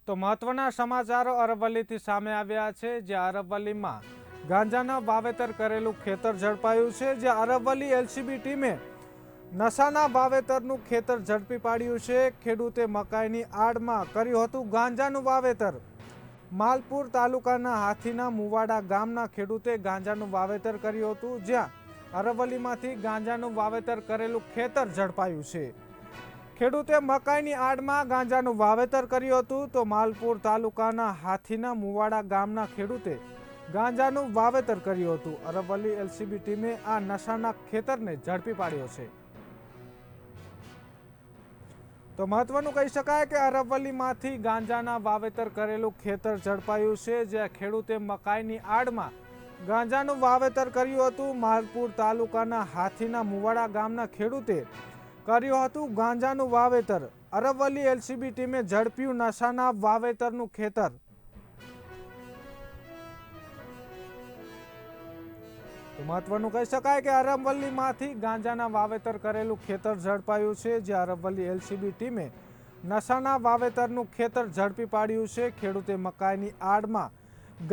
તો મહત્વના સમાચારો અરવલ્લીથી સામે આવ્યા છે, જ્યાં અરવલ્લીમાં ગાંજાના વાવેતર કરેલું ખેતર ઝડપાયું છે, જ્યાં અરવલ્લી એલસીબી ટીમે નશાના વાવેતરનું ખેતર ઝડપી પાડ્યું છે। ખેડૂતે મકાઈની આડમાં કર્યું હતું ગાંજાનું વાવેતર। માલપુર તાલુકાના હાથીના મુવાડા ગામના ખેડૂતે ગાંજાનું વાવેતર કર્યું હતું, જ્યાં અરવલ્લીમાંથી ગાંજાનું વાવેતર કરેલું ખેતર ઝડપાયું છે। ખેડૂતે મકાઈની આડમાં ગાંજાનું વાવેતર કર્યું હતું, તો માલપુર તાલુકાના હાથીના મુવાડા ગામના ખેડૂતે ગાંજાનું વાવેતર કર્યું હતું। અરવલ્લી એલસીબી ટીમે આ નશાના ખેતરને ઝડપી પાડ્યો છે। તો મહત્વનું કહી શકાય કે અરવલ્લીમાંથી ગાંજાના વાવેતર કરેલું ખેતર ઝડપાયું છે, જ્યાં ખેડૂતે મકાઈની આડમાં ગાંજાનું વાવેતર કર્યું હતું। માલપુર તાલુકાના હાથીના મુવાડા ગામના ખેડૂતે કર્યું હતું ગાંજાનું વાવેતર। અરવલ્લી એલસીબી ટીમે ઝડપ્યું નશાના વાવેતરનું ખેતર। તો મહત્વનું કહી શકાય કે અરવલ્લીમાંથી ગાંજાના વાવેતર કરેલું ખેતર ઝડપાયું છે, જ્યાં અરવલ્લી એલસીબી ટીમે નશાના વાવેતરનું ખેતર ઝડપી પાડ્યું છે। ખેડૂતે મકાઈની આડમાં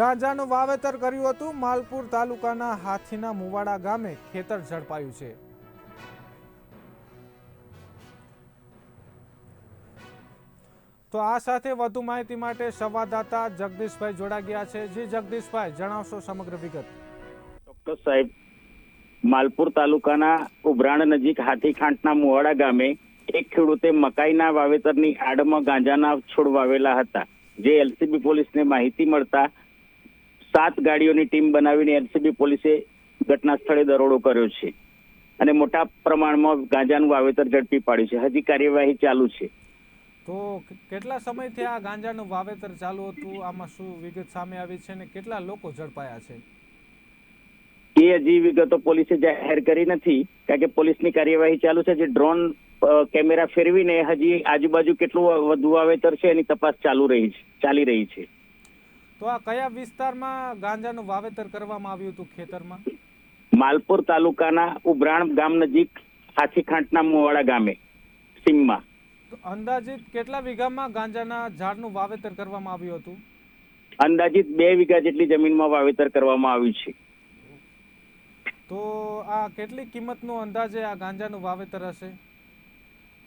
ગાંજાનું વાવેતર કર્યું હતું। માલપુર તાલુકાના હાથીના મુવાડા ગામે ખેતર ઝડપાયું છે। તો આ સાથે વધુ માહિતી માટે સંવાદદાતા જગદીશભાઈ જોડા ગયા છે। જી જગદીશભાઈ, જણાવશો સમગ્ર વિગત? ચોક્કસ સાહેબ, માલપુર તાલુકાના ઉભરાણ નજીક હાથીખાંટના મુવાડા ગામે એક ખેડૂતે મકાઈના વાવેતરની આડમાં ગાંજાના છોડ વાવેલા હતા, જે એલસીબી પોલીસને માહિતી મળતા 7 ગાડીઓની ટીમ બનાવીને એલસીબી પોલીસે ઘટના સ્થળે દરોડો કર્યો છે અને મોટા પ્રમાણમાં ગાંજાનું વાવેતર ઝડપી પાડ્યું છે। હજી કાર્યવાહી ચાલુ છે। તો કેટલા સમયથી આ ગાંજાનું વાવેતર ચાલુ હતું? આમાં શું વિગત સામે આવી છે અને કેટલા લોકો ઝડપાયા છે? એ હજી વિગતો પોલીસે જાહેર કરી નથી, કારણ કે પોલીસની કાર્યવાહી ચાલુ છે। જે ડ્રોન કેમેરા ફેરવીને હજી આજુબાજુ કેટલું વધુ વાવેતર છે એની તપાસ ચાલી રહી છે। તો આ કયા વિસ્તારમાં ગાંજાનું વાવેતર કરવામાં આવ્યું હતું ખેતરમાં? માલપુર તાલુકાના ઉભરાણ ગામ નજીક હાથીખાંટના મુવાડા ગામે સીમમાં। તો અંદાજિત કેટલા વીઘામાં ગાંજાના ઝાડનું વાવેતર કરવામાં આવ્યું હતું? અંદાજિત 2 વીઘા જેટલી જમીનમાં વાવેતર કરવામાં આવ્યું છે। તો આ કેટલી કિંમતનું અંદાજે આ ગાંજાનું વાવેતર હશે?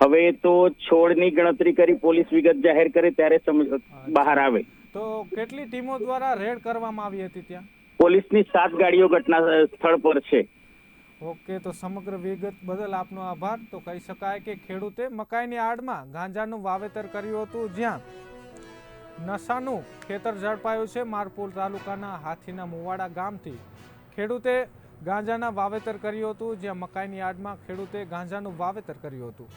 હવે તો છોડની ગણતરી કરી પોલીસ વિગત જાહેર કરે ત્યારે બહાર આવે। તો કેટલી ટીમો દ્વારા રેડ કરવામાં આવી હતી ત્યાં? પોલીસની 7 ગાડીઓ ઘટના સ્થળ પર છે। ઓકે, તો સમગ્ર વિગત બદલ આપનો આભાર। તો કહી શકાય કે ખેડૂતે મકાઈની આડમાં ગાંજાનું વાવેતર કર્યું હતું, જ્યાં નશાનું ખેતર ઝડપાયું છે। માલપુર તાલુકાના હાથીના મુવાડા ગામથી ખેડૂતે ગાંજાના વાવેતર કર્યું હતું, જ્યાં મકાઈની આડમાં ખેડૂતે ગાંજાનું વાવેતર કર્યું હતું।